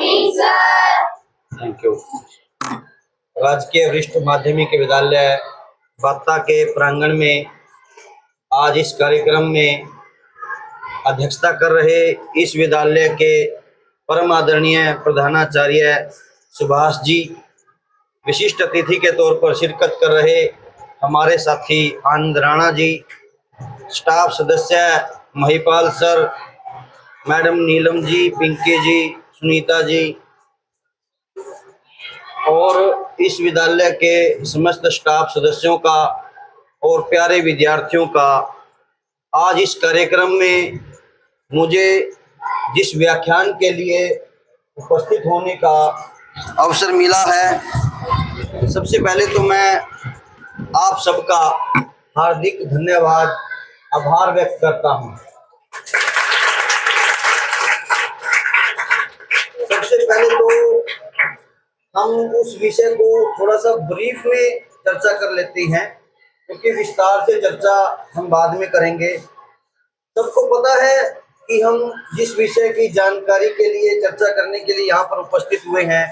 Thank you. राजकीय वरिष्ठ माध्यमिक विद्यालय बत्ता के प्रांगण में आज इस कार्यक्रम में अध्यक्षता कर रहे इस विद्यालय के परम आदरणीय प्रधानाचार्य सुभाष जी, विशिष्ट अतिथि के तौर पर शिरकत कर रहे हमारे साथी आनंद राणा जी, स्टाफ सदस्य महिपाल सर, मैडम नीलम जी, पिंकी जी, सुनीता जी और इस विद्यालय के समस्त स्टाफ सदस्यों का और प्यारे विद्यार्थियों का, आज इस कार्यक्रम में मुझे जिस व्याख्यान के लिए उपस्थित होने का अवसर मिला है, सबसे पहले तो मैं आप सबका हार्दिक धन्यवाद, आभार व्यक्त करता हूं। सबसे पहले तो हम उस विषय को थोड़ा सा ब्रीफ में चर्चा कर लेते हैं, क्योंकि विस्तार से चर्चा हम बाद में करेंगे। सबको पता है कि हम जिस विषय की जानकारी के लिए, चर्चा करने के लिए यहाँ पर उपस्थित हुए हैं,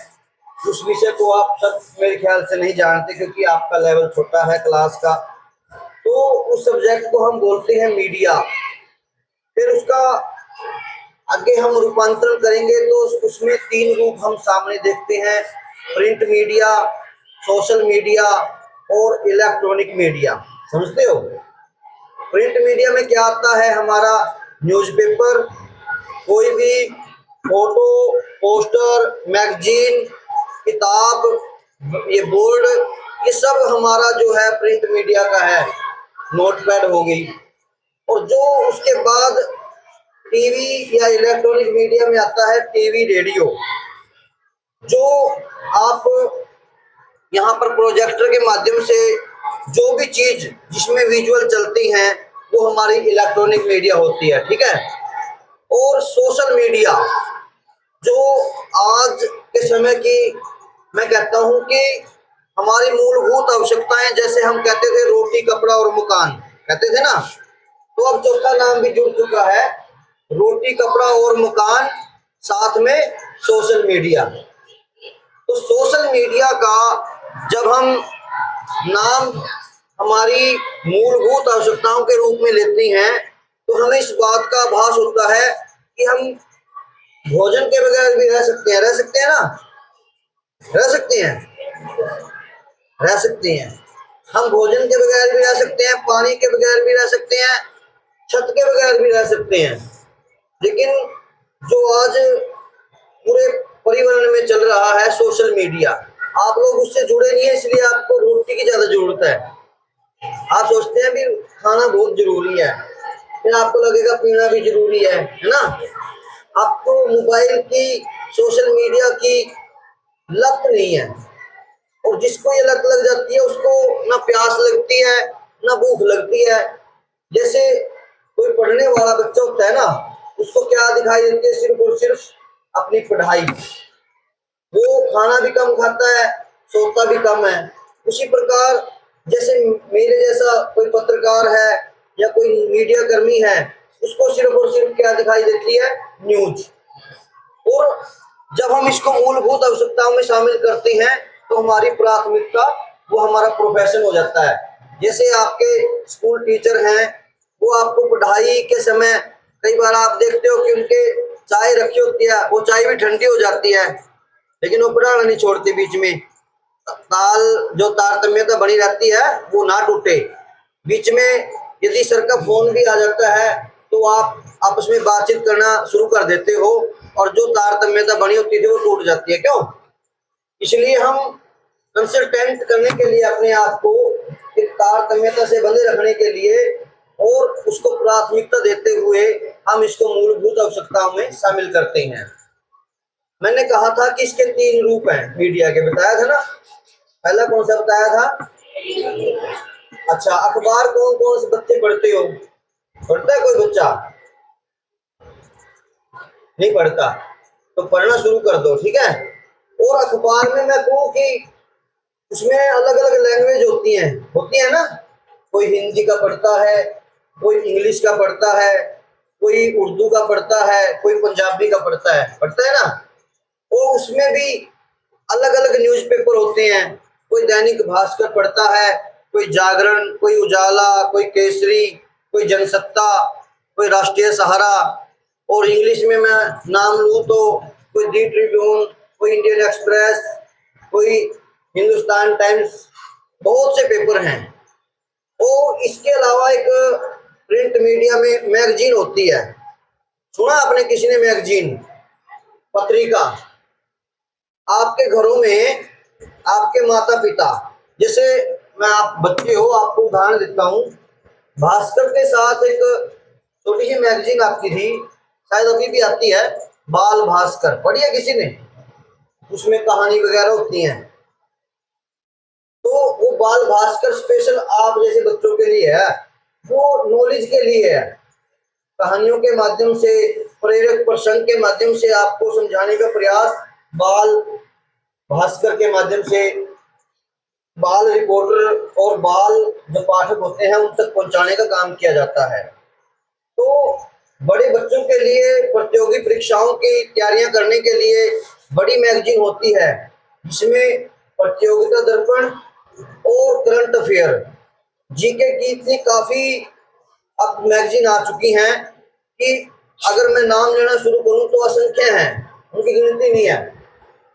उस विषय को आप सब मेरे ख्याल से नहीं जानते, क्योंकि आपका लेवल छोटा है क्लास का। तो उस सब्जेक्ट को हम बोलते हैं मीडिया। फिर उसका आगे हम रूपांतरण करेंगे तो उसमें 3 रूप हम सामने देखते हैं: प्रिंट मीडिया, सोशल मीडिया और इलेक्ट्रॉनिक मीडिया। समझते हो? प्रिंट मीडिया में क्या आता है? हमारा न्यूज़पेपर, कोई भी फोटो, पोस्टर, मैगजीन, किताब, ये बोर्ड, ये सब हमारा जो है प्रिंट मीडिया का है। नोटपैड हो गई। और जो उसके बाद टीवी या इलेक्ट्रॉनिक मीडिया में आता है टीवी, रेडियो, जो आप यहाँ पर प्रोजेक्टर के माध्यम से जो भी चीज जिसमें विजुअल चलती हैं वो हमारी इलेक्ट्रॉनिक मीडिया होती है। ठीक है? और सोशल मीडिया, जो आज के समय की मैं कहता हूँ कि हमारी मूलभूत आवश्यकताएं, जैसे हम कहते थे रोटी, कपड़ा और मकान, कहते थे ना, तो अब चौथा नाम भी जुड़ चुका है, रोटी, कपड़ा और मकान, साथ में सोशल मीडिया। तो सोशल मीडिया का जब हम नाम हमारी मूलभूत आवश्यकताओं के रूप में लेते हैं तो हमें इस बात का आभास होता है कि हम भोजन के बगैर भी रह सकते हैं। रह सकते हैं ना? रह सकते हैं, रह सकते हैं। हम भोजन के बगैर भी रह सकते हैं, पानी के बगैर भी रह सकते हैं, छत के बगैर भी रह सकते हैं। लेकिन जो आज पूरे पर्यावरण में चल रहा है सोशल मीडिया, आप लोग उससे जुड़े नहीं है, इसलिए आपको रोटी की ज्यादा जरूरत है। आप सोचते हैं भी खाना बहुत जरूरी है, फिर आपको लगेगा पीना भी जरूरी है ना? आपको मोबाइल की, सोशल मीडिया की लत नहीं है। और जिसको ये लत लग जाती है उसको ना प्यास लगती है ना भूख लगती है। जैसे कोई पढ़ने वाला बच्चा होता है ना, उसको क्या दिखाई देती है? सिर्फ और सिर्फ अपनी पढ़ाई। वो खाना भी कम खाता है, सोता भी कम है। उसी प्रकार जैसे मेरे जैसा कोई पत्रकार है या कोई मीडिया कर्मी है, उसको सिर्फ और सिर्फ क्या दिखाई देती है? न्यूज। और जब हम इसको मूलभूत आवश्यकताओं में शामिल करते हैं तो हमारी प्राथमिकता, वो हमारा प्रोफेशन हो जाता है। जैसे आपके स्कूल टीचर हैं, वो आपको पढ़ाई के समय कई बार आप देखते हो कि उनके चाय रखी होती है, वो चाय भी ठंडी हो जाती है, लेकिन वो पढ़ाना नहीं छोड़ते। बीच में ताल जो तारतम्यता बनी रहती है वो ना टूटे। बीच में यदि सर का फोन भी आ जाता है तो आप आपस में बातचीत करना शुरू कर देते हो और जो तारतम्यता बनी होती थी वो टूट जाती है। क्यों? इसलिए हम कंसिस्टेंट करने के लिए अपने आप को एक तारतम्यता से बंधे रखने के लिए और उसको प्राथमिकता देते हुए हम इसको मूलभूत आवश्यकताओं में शामिल करते हैं। मैंने कहा था कि इसके 3 रूप हैं मीडिया के, बताया था ना? पहला कौन सा बताया था? अच्छा, अखबार कौन कौन से बच्चे पढ़ते हो? पढ़ता है कोई बच्चा? नहीं पढ़ता? तो पढ़ना शुरू कर दो। ठीक है? और अखबार में मैं कहूँ कि उसमें अलग अलग लैंग्वेज होती है ना? कोई हिंदी का पढ़ता है, कोई इंग्लिश का पढ़ता है, कोई उर्दू का पढ़ता है, कोई पंजाबी का पढ़ता है ना? और उसमें भी अलग अलग न्यूज़पेपर होते हैं। कोई दैनिक भास्कर पढ़ता है, कोई जागरण, कोई उजाला, कोई केसरी, कोई जनसत्ता, कोई राष्ट्रीय सहारा, और इंग्लिश में मैं नाम लूँ तो कोई दी ट्रिब्यून, कोई इंडियन एक्सप्रेस, कोई हिंदुस्तान टाइम्स, बहुत से पेपर हैं। और इसके अलावा एक प्रिंट मीडिया में मैगजीन होती है। सुना आपने किसी ने मैगजीन, पत्रिका? आपके घरों में आपके माता पिता, जैसे मैं आप बच्चे हो, आपको उदाहरण देता हूँ, भास्कर के साथ एक छोटी सी मैगजीन आती थी, शायद अभी भी आती है, बाल भास्कर, पढ़ी है किसी ने? उसमें कहानी वगैरह होती हैं। तो वो बाल भास्कर स्पेशल आप जैसे बच्चों के लिए है, वो नॉलेज के लिए है। कहानियों के माध्यम से, प्रेरक प्रसंग के माध्यम से आपको समझाने का प्रयास बाल भास्कर के माध्यम से बाल रिपोर्टर और बाल जो पाठक होते हैं उन तक पहुंचाने का काम किया जाता है। तो बड़े बच्चों के लिए प्रतियोगी परीक्षाओं की तैयारियां करने के लिए बड़ी मैगजीन होती है, जिसमें प्रतियोगिता दर्पण और करंट अफेयर, जीके की इतनी काफी अब मैगजीन आ चुकी हैं कि अगर मैं नाम लेना शुरू करूं तो असंख्य हैं, उनकी गिनती नहीं है।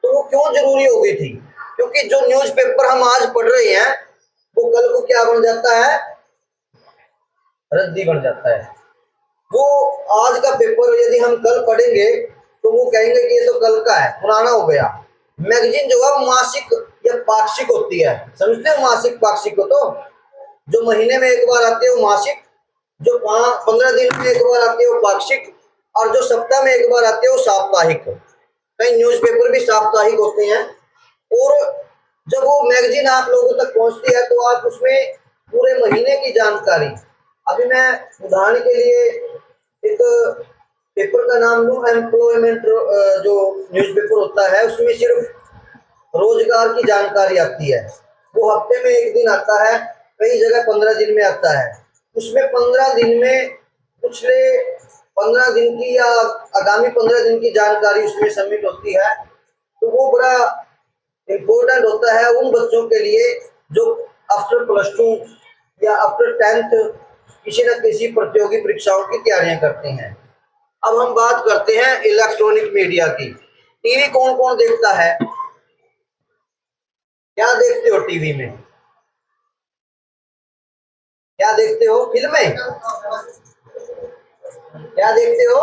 तो वो क्यों जरूरी हो गई थी? क्योंकि जो न्यूज़पेपर हम आज पढ़ रहे हैं वो कल को क्या बन जाता है? रद्दी बन जाता है। वो आज का पेपर यदि हम कल पढ़ेंगे तो वो कहेंगे कि ये तो कल का है, पुराना हो गया। मैगजीन जो है मासिक या पाक्षिक होती है, समझते हो? मासिक पाक्षिक को तो जो महीने में एक बार आते हो मासिक, जो 15 दिन में एक बार आते हो पाक्षिक, और जो सप्ताह में एक बार आते हो साप्ताहिक। कई न्यूज़पेपर भी साप्ताहिक होते हैं। और जब वो मैगजीन आप लोगों तक पहुंचती है तो आप उसमें पूरे महीने की जानकारी, अभी मैं उदाहरण के लिए एक पेपर का नाम लूँ, एम्प्लॉयमेंट, जो न्यूज़पेपर होता है उसमें सिर्फ रोजगार की जानकारी आती है। वो हफ्ते में एक दिन आता है, कई जगह 15 दिन में आता है। उसमें 15 दिन में पिछले 15 दिन की या आगामी 15 दिन की जानकारी उसमें सबमिट होती है। तो वो बड़ा इम्पोर्टेंट होता है उन बच्चों के लिए जो आफ्टर +2 या आफ्टर 10th किसी न किसी प्रतियोगी परीक्षाओं की तैयारियां करते हैं। अब हम बात करते हैं इलेक्ट्रॉनिक मीडिया की। टीवी कौन कौन देखता है? क्या देखते हो टीवी में? क्या देखते हो? फिल्में? क्या देखते हो?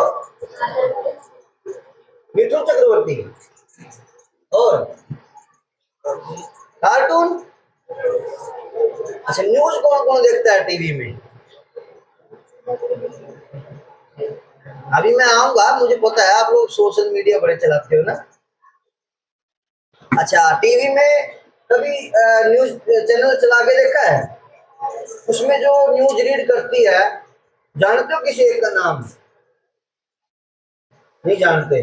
मिथुन चक्रवर्ती और कार्टून? अच्छा, न्यूज कौन कौन देखता है टीवी में? अभी मैं आऊंगा, मुझे पता है आप लोग सोशल मीडिया बड़े चलाते हो ना। अच्छा, टीवी में कभी न्यूज चैनल चला के देखा है? उसमें जो न्यूज रीड करती है, जानते हो किसी एक का नाम? नहीं जानते?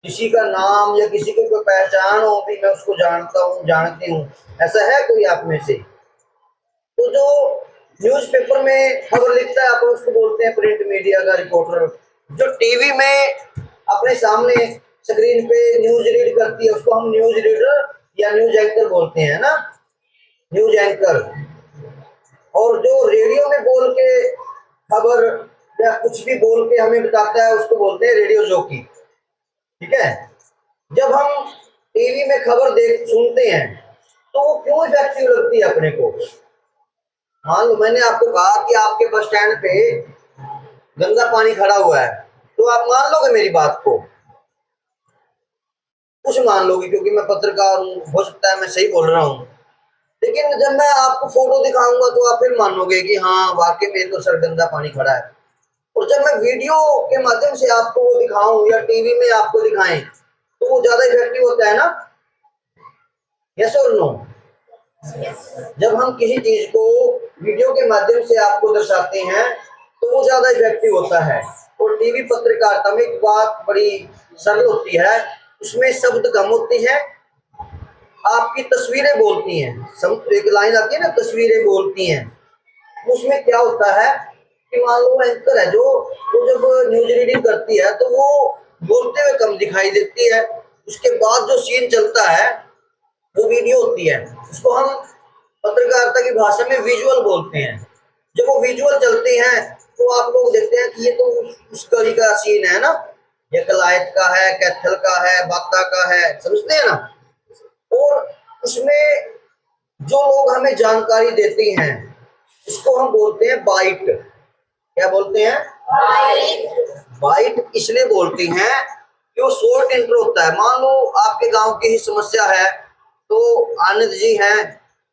किसी का नाम या किसी को कोई पहचान हो भी मैं उसको जानता हूँ, जानती हूँ, ऐसा है कोई आप में से? तो जो न्यूज़पेपर में खबर लिखता है अपन उसको बोलते हैं प्रिंट मीडिया का रिपोर्टर। जो टीवी में अपने सामने स्क्रीन पे न्यूज रीड करती है उसको हम न्यूज रीडर या न्यूज एंकर बोलते हैं ना, न्यूज एंकर। और जो रेडियो में बोल के खबर या कुछ भी बोल के हमें बताता है उसको बोलते हैं रेडियो जॉकी। ठीक है? जब हम टीवी में खबर देख सुनते हैं तो वो क्यों इफेक्टिव लगती है अपने को? मान लो मैंने आपको कहा कि आपके बस स्टैंड पे गंदा पानी खड़ा हुआ है, तो आप मान लोगे मेरी बात को? कुछ मान लोगे क्योंकि मैं पत्रकार हूँ, हो सकता है मैं सही बोल रहा हूँ। लेकिन जब मैं आपको फोटो दिखाऊंगा तो आप फिर मानोगे कि हाँ वाकई में तो सर गंदा पानी खड़ा है। और जब मैं वीडियो के माध्यम से आपको वो दिखाऊं या टीवी में आपको दिखाएं तो वो ज्यादा इफेक्टिव होता है ना? यस और नो? जब हम किसी चीज को वीडियो के माध्यम से आपको दर्शाते हैं तो वो ज्यादा इफेक्टिव होता है। और टीवी पत्रकारिता में एक बात बड़ी सरल होती है, उसमें शब्द कम होते हैं, आपकी तस्वीरें बोलती हैं। एक लाइन आती है ना, तस्वीरें बोलती हैं। उसमें क्या होता है कि मान लो एंकर है जो जब न्यूज रीडिंग करती है तो वो बोलते हुए कम दिखाई देती है। उसके बाद जो सीन चलता है वो वीडियो होती है, उसको हम पत्रकारिता की भाषा में विजुअल बोलते हैं। जब वो विजुअल चलते हैं तो आप लोग देखते हैं कि ये तो उस कड़ी का सीन है ना, ये कलायत का है, कैथल का है, बाता का है, समझते हैं ना। और उसमें जो लोग हमें जानकारी देते हैं इसको हम बोलते हैं बाइट। क्या बोलते हैं? बाइट इसलिए बोलते हैं कि वो शॉर्ट इंट्रो होता है। मान लो आपके गांव की ही समस्या है तो आनंद जी हैं,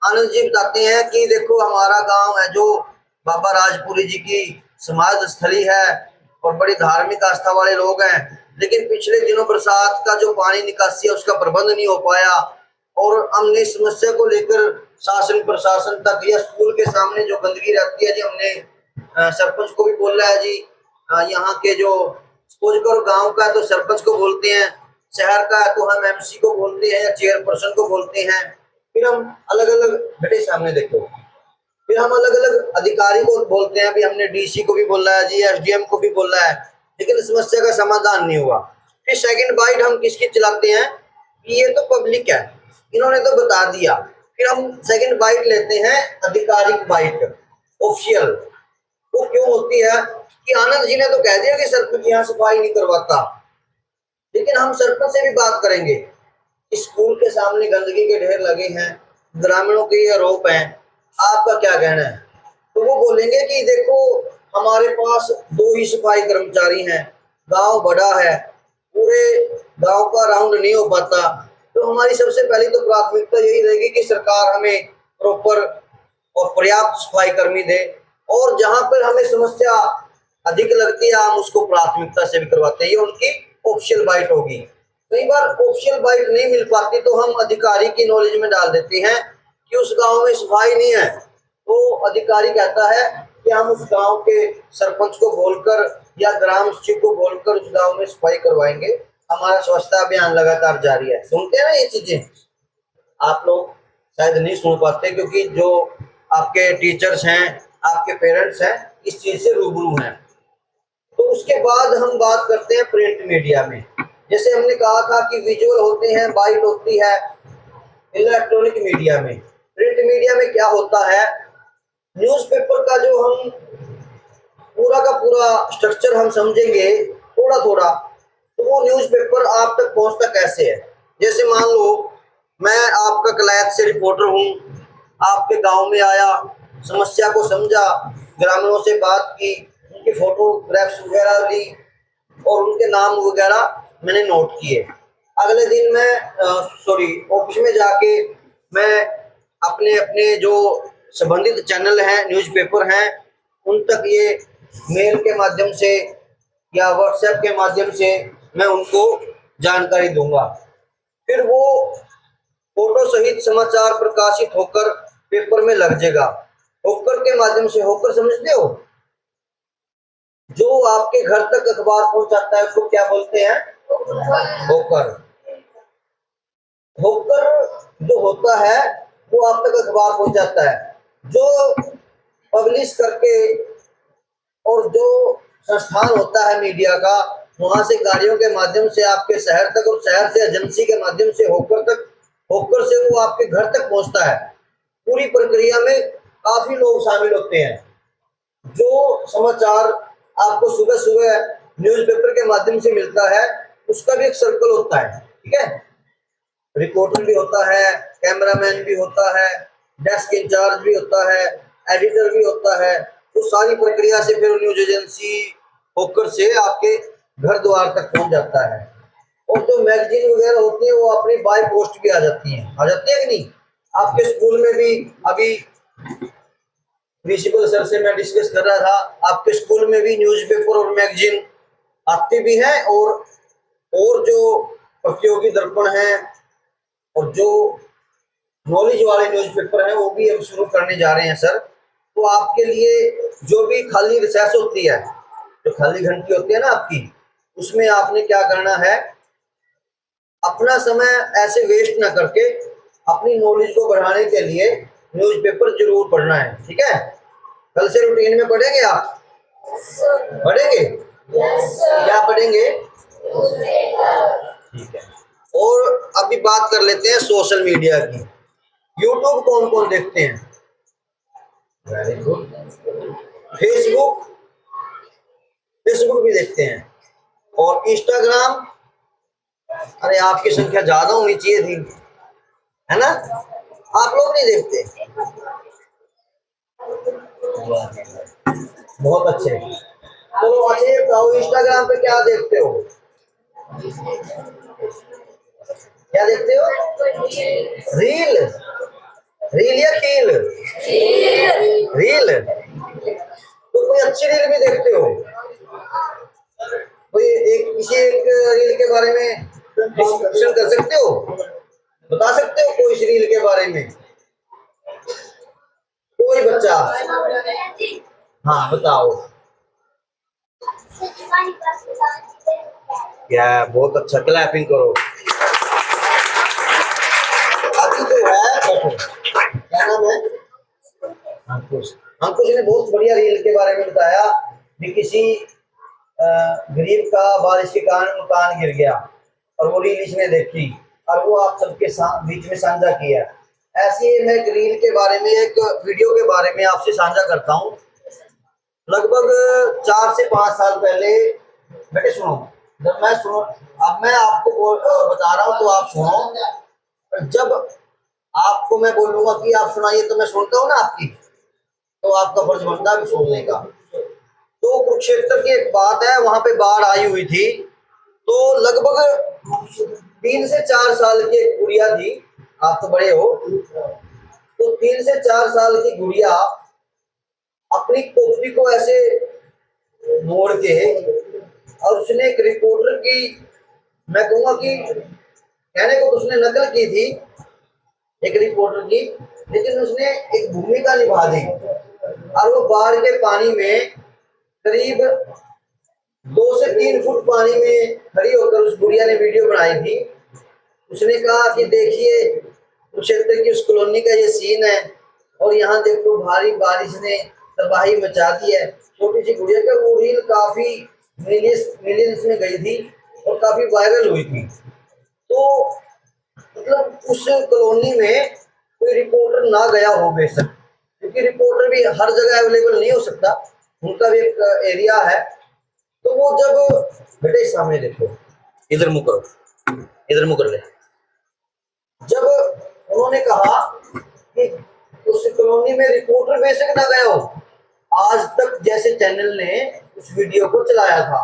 आनंद जी बताते हैं कि देखो हमारा गांव है जो बाबा राजपुरी जी की समाज स्थली है और बड़ी धार्मिक आस्था वाले लोग हैं, लेकिन पिछले दिनों बरसात का जो पानी निकासी है उसका प्रबंध नहीं हो पाया और हमने इस समस्या को लेकर शासन प्रशासन तक या स्कूल के सामने जो गंदगी रहती है जी, हमने सरपंच को भी बोला है जी। यहाँ के जो सपोज करो गांव का है तो सरपंच को बोलते हैं, शहर का है तो हम एमसी को बोलते हैं या चेयरपर्सन को बोलते हैं। फिर हम अलग अलग बेटे सामने देखो, फिर हम अलग अलग अधिकारी को बोलते हैं, अभी हमने डीसी को भी बोला है जी, एसडीएम को भी बोला है, लेकिन समस्या का समाधान नहीं हुआ। फिर सेकंड बाइट हम किसकी चलाते हैं कि ये तो पब्लिक है, इन्होंने तो बता दिया। फिर हम सेकंड बाइट लेते हैं आधिकारिक बाइट, ऑफिशियल। वो क्यों होती है कि आनंद जी ने तो कह दिया कि सरपंच यहाँ सफाई नहीं करवाता, लेकिन हम सरपंच से भी बात करेंगे। स्कूल के सामने गंदगी के ढेर लगे हैं, ग्रामीणों के ये आरोप हैं, आपका क्या कहना है? तो वो बोलेंगे कि देखो हमारे पास 2 ही सफाई कर्मचारी हैं, गांव बड़ा है, पूरे गांव का राउंड नहीं हो पाता, तो हमारी सबसे पहली तो प्राथमिकता यही रहेगी कि सरकार हमें प्रॉपर और पर्याप्त सफाई कर्मी दे, और जहां पर हमें समस्या अधिक लगती है हम उसको प्राथमिकता से भी करवाते हैं। ये उनकी ऑफिशियल बाइट होगी। कई बार ऑफिशियल बाइट नहीं मिल पाती तो हम अधिकारी की नॉलेज में डाल देते हैं कि उस गांव में सफाई नहीं है, तो अधिकारी कहता है कि हम उस गांव के सरपंच को बोलकर या ग्राम सचिव को बोलकर उस गांव में सफाई करवाएंगे। हमारा स्वच्छता अभियान लगातार जारी है। सुनते हैं ना ये चीजें, आप लोग शायद नहीं सुन पाते क्योंकि जो आपके टीचर्स हैं, आपके पेरेंट्स हैं, इस चीज से रूबरू हैं। तो उसके बाद हम बात करते हैं प्रिंट मीडिया में। जैसे हमने कहा था कि विजुअल होते हैं, बाइट होती है इलेक्ट्रॉनिक मीडिया में। प्रिंट मीडिया में क्या होता है, न्यूज़पेपर का जो हम पूरा का पूरा स्ट्रक्चर हम समझेंगे थोड़ा थोड़ा, तो वो न्यूज़पेपर आप तक पहुंचता कैसे है। जैसे मान लो मैं आपका कलायत से रिपोर्टर हूँ, आपके गांव में आया, समस्या को समझा, ग्रामीणों से बात की, उनकी फोटोग्राफ्स वगैरह ली और उनके नाम वगैरह मैंने नोट किए। अगले दिन मैं ऑफिस में जाके मैं अपने अपने जो संबंधित चैनल हैं, न्यूज़पेपर हैं, उन तक ये मेल के माध्यम से या व्हाट्सएप के माध्यम से मैं उनको जानकारी दूंगा। फिर वो फोटो सहित समाचार प्रकाशित होकर पेपर में लग जाएगा। होकर के माध्यम से, होकर समझते हो, जो आपके घर तक अखबार पहुंचाता है उसको क्या बोलते हैं? होकर। होकर जो होता है वो आप तक अखबार पहुंचाता है। जो पब्लिश करके और जो संस्थान होता है मीडिया का, वहां से गाड़ियों के माध्यम से आपके शहर तक और शहर से एजेंसी के माध्यम से होकर तक, होकर से वो आपके घर तक पहुंचता है। पूरी प्रक्रिया में काफी लोग शामिल होते हैं। जो समाचार आपको सुबह सुबह न्यूज़पेपर के माध्यम से मिलता है उसका भी एक सर्कल होता है, ठीक है। रिपोर्टर भी होता है, कैमरामैन भी होता है, डेस्क इंचार्ज भी होता है, एडिटर भी होता है। तो सारी प्रक्रिया से फिर न्यूज एजेंसी होकर से आपके घर द्वार तक पहुंच जाता है। और जो मैगजीन वगैरह होती है वो अपनी बाय पोस्ट भी आ जाती है कि नहीं। आपके स्कूल में भी अभी प्रिंसिपल सर से मैं डिस्कस कर रहा था, आपके स्कूल में भी न्यूज़पेपर और मैगजीन आती भी है, और जो प्रतियोगी दर्पण है और जो नॉलेज वाले न्यूज़पेपर हैं वो भी हम शुरू करने जा रहे हैं सर। तो आपके लिए जो भी खाली रिसेस होती है, जो खाली घंटी होती है ना आपकी, उसमें आपने क्या करना है, अपना समय ऐसे वेस्ट ना करके अपनी नॉलेज को बढ़ाने के लिए न्यूज़पेपर जरूर पढ़ना है, ठीक है। कल से रूटीन में पढ़ेंगे आप? पढ़ेंगे? क्या पढ़ेंगे? ठीक है। और अभी बात कर लेते हैं सोशल मीडिया की। यूट्यूब कौन कौन देखते हैं? Very good. फेसबुक, फेसबुक भी देखते हैं। और इंस्टाग्राम, अरे आपकी संख्या ज्यादा होनी चाहिए थी, है ना? आप लोग नहीं देखते? बहुत अच्छे। चलो अच्छा ये बताओ, इंस्टाग्राम पे क्या देखते हो? क्या देखते हो? रील? रील या कील? रील। तो कोई अच्छी रील भी देखते हो? कोई एक किसी एक रील के बारे में डिस्कशन कर सकते हो? बता सकते हो कोई इस रील के बारे में? कोई बच्चा? हाँ बताओ। क्या, बहुत अच्छा, क्लैपिंग करो। अभी जो है देखो, क्या नाम है? अंकुश। अंकुश ने बहुत बढ़िया रील के बारे में बताया कि किसी गरीब का बारिश के कारण मकान गिर गया और वो रील इसने देखी और वो आप सबके बीच में साझा किया। ऐसी ही मैं एक रील के बारे में, एक वीडियो के बारे में आपसे साझा करता हूँ। लगभग 4 से 5 साल पहले, बेटे सुनो, जब मैं सुनो, अब मैं आपको बता रहा हूँ तो आप सुनो। जब आपको मैं बोलूंगा कि आप सुनाइए तो मैं सुनता हूँ ना आपकी, तो आपका फर्ज बनता है सुनने का। तो कुरुक्षेत्र की एक बात है, वहां पे बाढ़ आई हुई थी। तो लगभग 3 से 4 साल की एक गुड़िया थी। आप तो बड़े हो, तो 3 से 4 साल की गुड़िया अपनी कॉपी को ऐसे मोड़ के, और उसने एक रिपोर्टर की, मैं कहूंगा कि कहने को तो उसने नकल की थी एक रिपोर्टर की, लेकिन उसने एक भूमिका निभा दी। और वो बाढ़ के पानी में करीब 2 से 3 फुट पानी में खड़ी होकर उस गुड़िया ने वीडियो बनाई थी। उसने कहा कि देखिए कुरुक्षेत्र की उस कॉलोनी का ये सीन है, और यहाँ देखो भारी बारिश ने तबाही मचा दी है। छोटी सी गुड़िया का वो रील काफी मिलियंस में गई थी और काफी वायरल हुई थी। तो मतलब उस कॉलोनी में कोई रिपोर्टर ना गया हो बेशक, क्योंकि रिपोर्टर भी हर जगह अवेलेबल नहीं हो सकता, उनका भी एक एरिया है। तो वो जब, बेटे सामने देखो, इधर मुंह करो, इधर मुंह कर ले। जब उन्होंने कहा कि उस कॉलोनी में रिपोर्टर बेशक ना गया हो, आज तक जैसे चैनल ने उस वीडियो को चलाया था।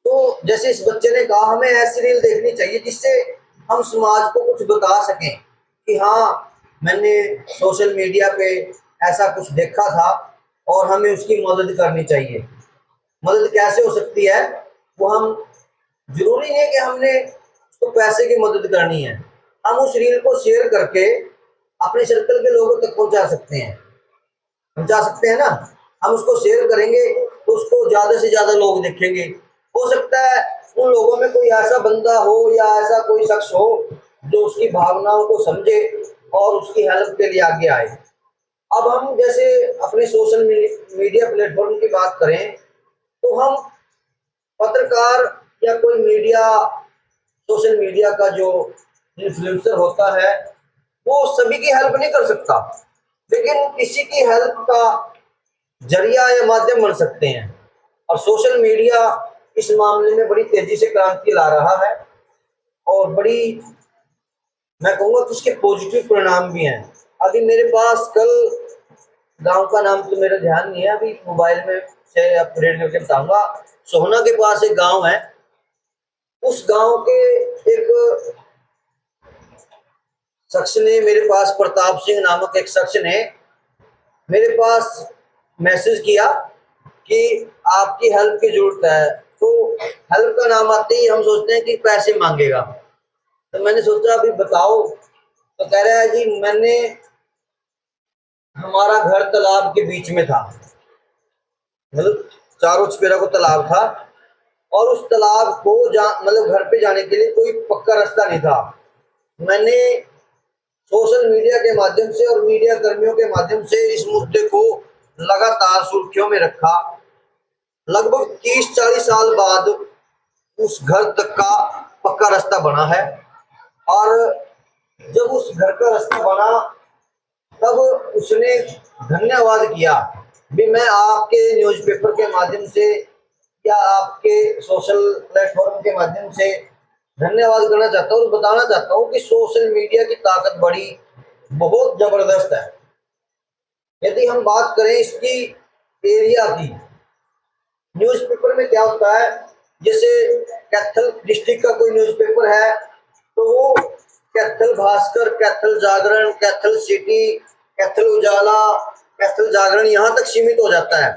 तो जैसे इस बच्चे ने कहा, हमें ऐसी रील देखनी चाहिए जिससे हम समाज को कुछ बता सकें कि हाँ मैंने सोशल मीडिया पे ऐसा कुछ देखा था और हमें उसकी मदद करनी चाहिए। मदद कैसे हो सकती है? वो हम, जरूरी नहीं है कि हमने उसको पैसे की मदद करनी है, हम उस रील को शेयर करके अपने सर्कल के लोगों तक पहुंचा सकते हैं, पहुंचा सकते हैं ना। हम उसको शेयर करेंगे तो उसको ज्यादा से ज्यादा लोग देखेंगे। हो सकता है उन लोगों में कोई ऐसा बंदा हो या ऐसा कोई शख्स हो जो उसकी भावनाओं को समझे और उसकी हेल्प के लिए आगे आए। अब हम जैसे अपने सोशल मीडिया प्लेटफॉर्म की बात करें, तो हम पत्रकार या कोई मीडिया, सोशल मीडिया का जो इन्फ्लुएंसर होता है वो सभी की हेल्प नहीं कर सकता, लेकिन किसी की हेल्प का जरिया या माध्यम बन सकते हैं। और सोशल मीडिया इस मामले में बड़ी तेजी से क्रांति ला रहा है और बड़ी, मैं कहूँगा कि उसके पॉजिटिव परिणाम भी हैं। अभी मेरे पास कल, गांव का नाम तो मेरा ध्यान नहीं है, अभी मोबाइल में से अपडेट करके बताऊंगा। सोहना के पास एक गांव है, उस गांव के एक शख्स ने मेरे पास, प्रताप सिंह नामक एक शख्स ने मेरे पास मैसेज किया कि आपकी हेल्प की जरूरत है। तो हेल्प का नाम आते ही हम सोचते हैं कि पैसे मांगेगा। तो मैंने सोचा अभी बताओ। तो कह रहा है जी, मैंने, हमारा घर तालाब के बीच में था, मतलब चारों चपेरा को तालाब था, और उस तालाब को मतलब घर पे जाने के लिए कोई पक्का रास्ता नहीं था। मैंने सोशल मीडिया के माध्यम से और मीडिया कर्मियों के माध्यम से इस मुद्दे को लगातार सुर्खियों में रखा। लगभग 30-40 साल बाद उस घर तक का पक्का रास्ता बना है। और जब उस घर का रास्ता बना तब उसने धन्यवाद किया भी मैं आपके न्यूज़पेपर के माध्यम से या आपके सोशल प्लेटफॉर्म के माध्यम से धन्यवाद करना चाहता हूँ और बताना चाहता हूँ कि सोशल मीडिया की ताकत बड़ी बहुत जबरदस्त है। यदि हम बात करें इसकी एरिया की, न्यूज़पेपर में क्या होता है, जैसे कैथल डिस्ट्रिक्ट का कोई न्यूज़पेपर है तो वो कैथल भास्कर, कैथल जागरण, कैथल सिटी, कैथल उजाला, कैथल जागरण यहाँ तक सीमित हो जाता है।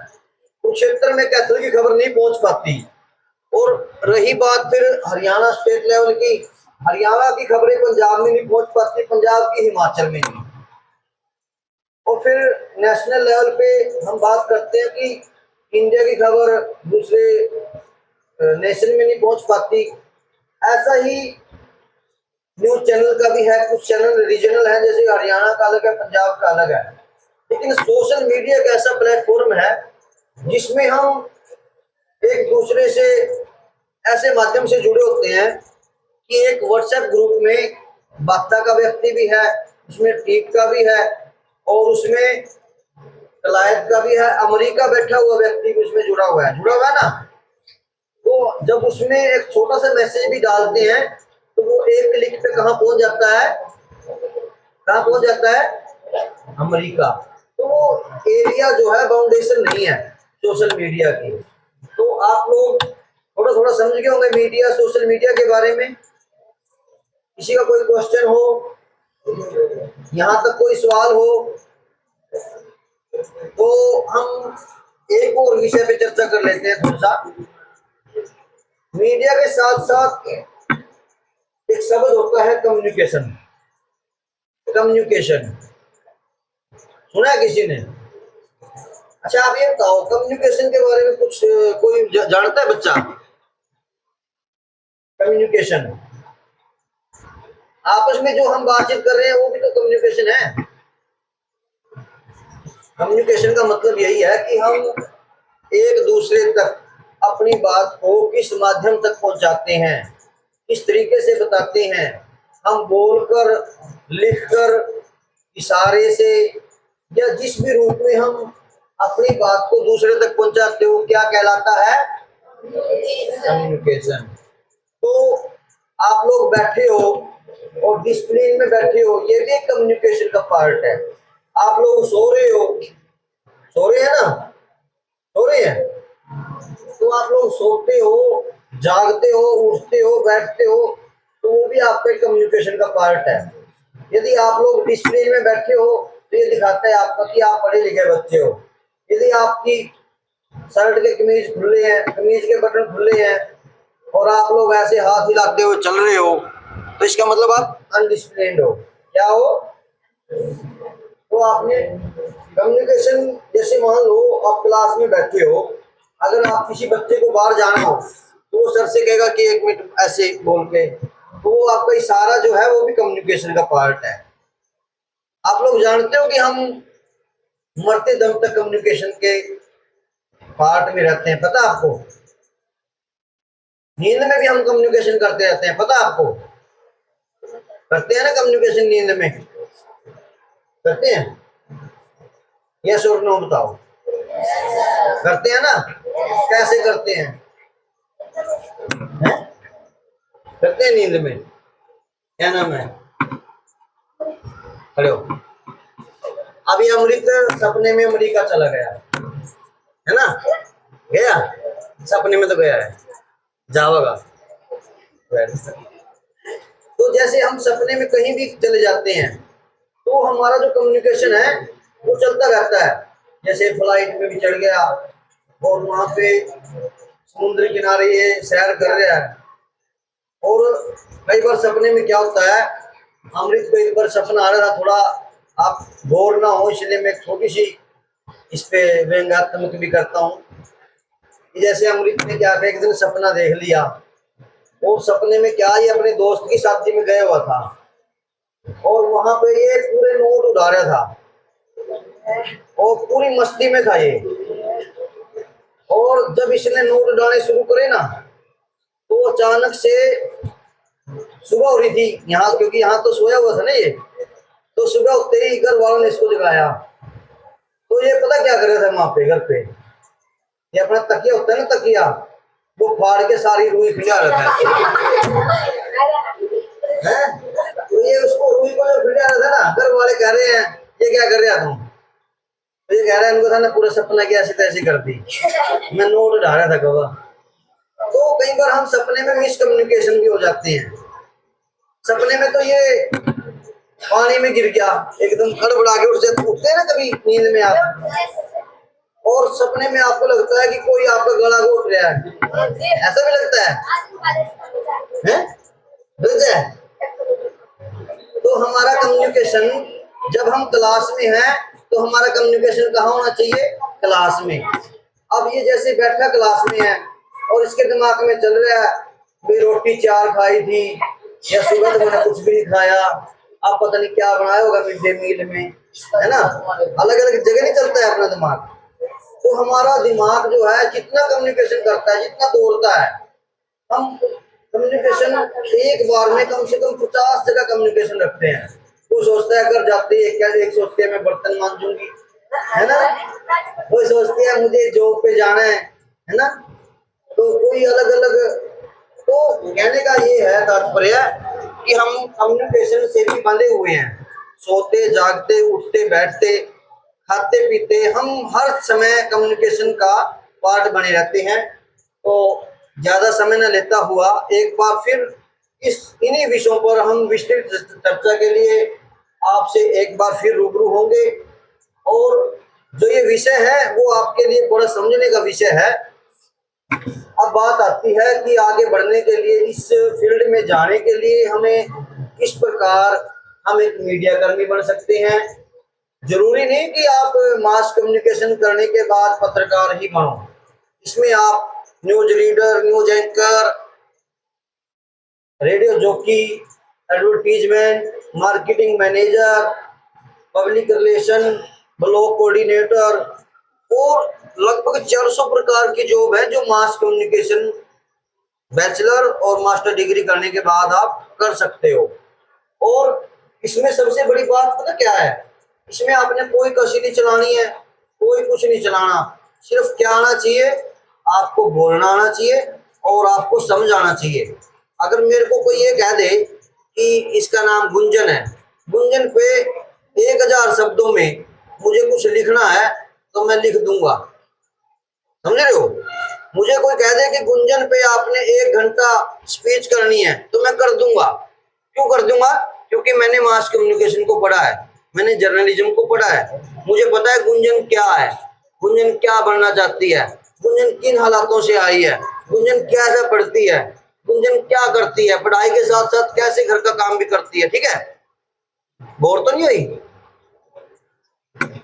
कुरुक्षेत्र में कैथल की खबर नहीं पहुंच पाती। और रही बात फिर हरियाणा स्टेट लेवल की, हरियाणा की खबरें पंजाब में नहीं पहुंच पाती, पंजाब की हिमाचल में नहीं। और फिर नेशनल लेवल पे हम बात करते हैं कि इंडिया की खबर दूसरे नेशन में नहीं पहुंच पाती। ऐसा ही न्यूज चैनल का भी है, कुछ चैनल रीजनल है, जैसे हरियाणा का अलग है, पंजाब का अलग है। लेकिन सोशल मीडिया एक ऐसा प्लेटफॉर्म है जिसमें हम एक दूसरे से ऐसे माध्यम से जुड़े होते हैं कि एक व्हाट्सएप ग्रुप में बाता का व्यक्ति भी है, उसमें टीक का भी है और उसमें कलायत का भी है, अमेरिका बैठा हुआ व्यक्ति भी उसमें जुड़ा हुआ है ना। तो जब उसमें एक छोटा सा मैसेज भी डालते हैं तो वो एक क्लिक पे कहाँ पहुंच जाता है, कहाँ पहुंच जाता है, अमेरिका। तो वो एरिया जो है बाउंडेशन नहीं है सोशल मीडिया की। तो आप लोग थोड़ा थोड़ा समझ गए होंगे मीडिया, सोशल मीडिया के बारे में। किसी का कोई क्वेश्चन हो, यहाँ तक कोई सवाल हो तो हम एक और विषय पे चर्चा कर लेते हैं थोड़ा सा। मीडिया के साथ साथ एक शब्द होता है कम्युनिकेशन। कम्युनिकेशन सुना है किसी ने? अच्छा आप ये बताओ कम्युनिकेशन के बारे में कुछ कोई जानता है बच्चा? कम्युनिकेशन आपस में जो हम बातचीत कर रहे हैं वो भी तो कम्युनिकेशन है। कम्युनिकेशन का मतलब यही है कि हम एक दूसरे तक अपनी बात को किस माध्यम तक पहुंचाते हैं, किस तरीके से बताते हैं। हम बोलकर, लिखकर, इशारे से या जिस भी रूप में हम अपनी बात को दूसरे तक पहुंचाते हो क्या कहलाता है? कम्युनिकेशन। तो आप लोग बैठे हो और डिसिप्लिन में बैठे हो, ये भी कम्युनिकेशन का पार्ट है। आप लोग सो रहे हो, सो रहे हैं ना, सो रहे हैं, तो आप लोग सोते हो, जागते हो, उठते हो, बैठते हो, तो वो भी आपके कम्युनिकेशन का पार्ट है। यदि आप लोग डिसिप्लिन में बैठे हो तो ये दिखाता है आपका कि आप पढ़े लिखे बच्चे हो। यदि आपकी शर्ट के कमीज खुले हैं, कमीज के बटन खुले हैं और आप लोग ऐसे हाथ हिलाते हुए चल रहे हो तो इसका मतलब आप अनडिसिप्लिन्ड हो। क्या हो? तो आपने कम्युनिकेशन, जैसे मान लो आप क्लास में बैठे हो, अगर आप किसी बच्चे को बाहर जाना हो तो वो सर से कहेगा कि 1 मिनट ऐसे बोल के, तो वो आपका इशारा जो है वो भी कम्युनिकेशन का पार्ट है। आप लोग जानते हो कि हम मरते दम तक कम्युनिकेशन के पार्ट में रहते हैं, पता आपको? नींद में भी हम कम्युनिकेशन करते रहते हैं, पता आपको? करते हैं ना कम्युनिकेशन नींद में, करते हैं? यस और नो बताओ। करते हैं ना? कैसे करते हैं? हैं? करते हैं नींद में। क्या नाम है? हेलो। अभी अमृत सपने में अमेरिका चला गया है ना, गया सपने में तो गया है, जाओगा। तो जैसे हम सपने में कहीं भी चले जाते हैं तो हमारा जो कम्युनिकेशन है वो चलता रहता है। जैसे फ्लाइट में भी चढ़ गया और वहां पे समुद्र किनारे ये सैर कर रहा है। और कई बार सपने में क्या होता है, अमृत को एक बार सपना आ रहा था, थोड़ा आप बोर ना हो इसलिए मैं छोटी सी इस पे व्यंग्यात्मक भी करता हूँ। जैसे अमृत ने क्या, एक दिन सपना देख लिया और सपने में क्या, ये अपने दोस्त की शादी में गया हुआ था और वहां पे ये पूरे नोट उड़ा रहा था और पूरी मस्ती में था ये। और जब इसने नोट उड़ाने शुरू करे ना तो तो अचानक से सुबह हो रही थी यहाँ, क्योंकि यहाँ तो सोया हुआ था ना ये, तो सुबह उठते ही घर वालों ने इसको जगाया। तो ये पता क्या कर रहा था वहां पे घर पे, ये अपना तकिया होता है ना, तकिया, वो फाड़ के सारी रुई खिला रहा है। तो ये उसको रुई को जो खिला रहा था ना, घर वाले कह रहे हैं ये क्या कर रहा तुम, तो ये कह रहा है इनको था ना पूरा सपना की ऐसी तैसी कर दी, मैं नोट उठा रहा था कबा। तो कई बार हम सपने में मिसकम्युनिकेशन भी हो जाते हैं। सपने में तो ये पानी में गिर गया, एकदम खड़बड़ा के उठ जाते, उठते हैं ना कभी नींद में आप, और सपने में आपको लगता है कि कोई आपका गला घोट रहा है, ऐसा भी लगता है? लगता है? तो हमारा कम्युनिकेशन, जब हम क्लास में हैं तो हमारा कम्युनिकेशन कहाँ होना चाहिए? क्लास में। अब ये जैसे बैठा क्लास में है और इसके दिमाग में चल रहा है भाई रोटी 4 खाई थी, या सुबह तो मैंने कुछ भी नहीं खाया, आप पता नहीं क्या बनाया होगा मिड डे मील में, है ना, अलग अलग जगह नहीं चलता है अपना दिमाग। तो हमारा दिमाग जो है जितना कम्युनिकेशन करता है, जितना दौड़ता है, हम कम्युनिकेशन एक बार में कम से कम 50 जगह कम्युनिकेशन रखते हैं। वो सोचता है अगर जाते ही एक सोचते हैं मैं बर्तन मांजूंगी, है ना, वो सोचते हैं मुझे जॉब पे जाना है ना, तो कोई अलग अलग। तो कहने का ये है तात्पर्य कि हम कम्युनिकेशन से भी बंधे हुए हैं, सोते जागते उठते बैठते खाते पीते हम हर समय कम्युनिकेशन का पार्ट बने रहते हैं। तो ज्यादा समय न लेता हुआ एक बार फिर इन्हीं विषयों पर हम विस्तृत चर्चा के लिए आपसे एक बार फिर रूबरू होंगे। और जो ये विषय है वो आपके लिए बड़ा समझने का विषय है। अब बात आती है कि आगे बढ़ने के लिए, इस फील्ड में जाने के लिए हमें किस प्रकार हम एक मीडिया कर्मी बन सकते हैं। जरूरी नहीं कि आप मास कम्युनिकेशन करने के बाद पत्रकार ही बनो, इसमें आप news reader, news anchor, radio jockey, advertisement, marketing manager, public relation, blog coordinator और लगभग 400 प्रकार की जॉब है जो मास कम्युनिकेशन बैचलर और मास्टर डिग्री करने के बाद आप कर सकते हो। और इसमें सबसे बड़ी बात पता क्या है, इसमें आपने कोई कसी नहीं चलानी है, कोई कुछ नहीं चलाना, सिर्फ क्या आना चाहिए, आपको बोलना आना चाहिए और आपको समझ आना चाहिए। अगर मेरे को कोई ये कह दे कि इसका नाम गुंजन है, गुंजन पे 1000 शब्दों में मुझे कुछ लिखना है तो मैं लिख दूंगा, समझ रहे हो। मुझे कोई कह दे कि गुंजन पे आपने 1 घंटा स्पीच करनी है तो मैं कर दूंगा। क्यों कर दूंगा? क्योंकि मैंने मास कम्युनिकेशन को पढ़ा है, मैंने जर्नलिज्म को पढ़ा है, मुझे पता है गुंजन क्या है, गुंजन क्या बनना चाहती है, गुंजन किन हालातों से आई है, गुंजन कैसे पढ़ती है, गुंजन क्या करती है, पढ़ाई के साथ साथ कैसे घर का काम भी करती है। ठीक है, बोर तो नहीं हुई?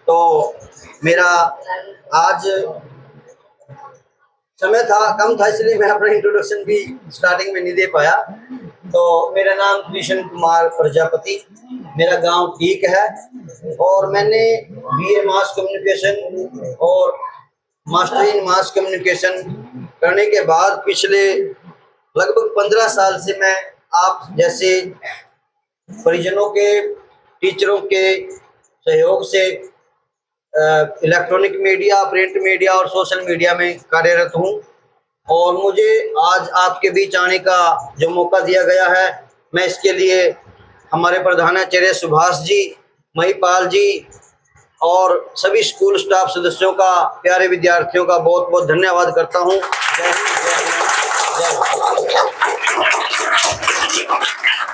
तो मेरा आज समय था कम था, इसलिए मैं अपना इंट्रोडक्शन भी स्टार्टिंग में नहीं दे पाया। तो मेरा नाम कृष्ण कुमार प्रजापति, मेरा गांव ठीक है, और मैंने बीए मास कम्युनिकेशन और मास्टर इन मास कम्युनिकेशन करने के बाद पिछले लगभग 15 साल से मैं आप जैसे परिजनों के, टीचरों के सहयोग से इलेक्ट्रॉनिक मीडिया, प्रिंट मीडिया और सोशल मीडिया में कार्यरत हूँ। और मुझे आज आपके बीच आने का जो मौका दिया गया है, मैं इसके लिए हमारे प्रधानाचार्य सुभाष जी, महिपाल जी और सभी स्कूल स्टाफ सदस्यों का, प्यारे विद्यार्थियों का बहुत बहुत धन्यवाद करता हूँ। जय हिंद, जय हिंद, जय भारत।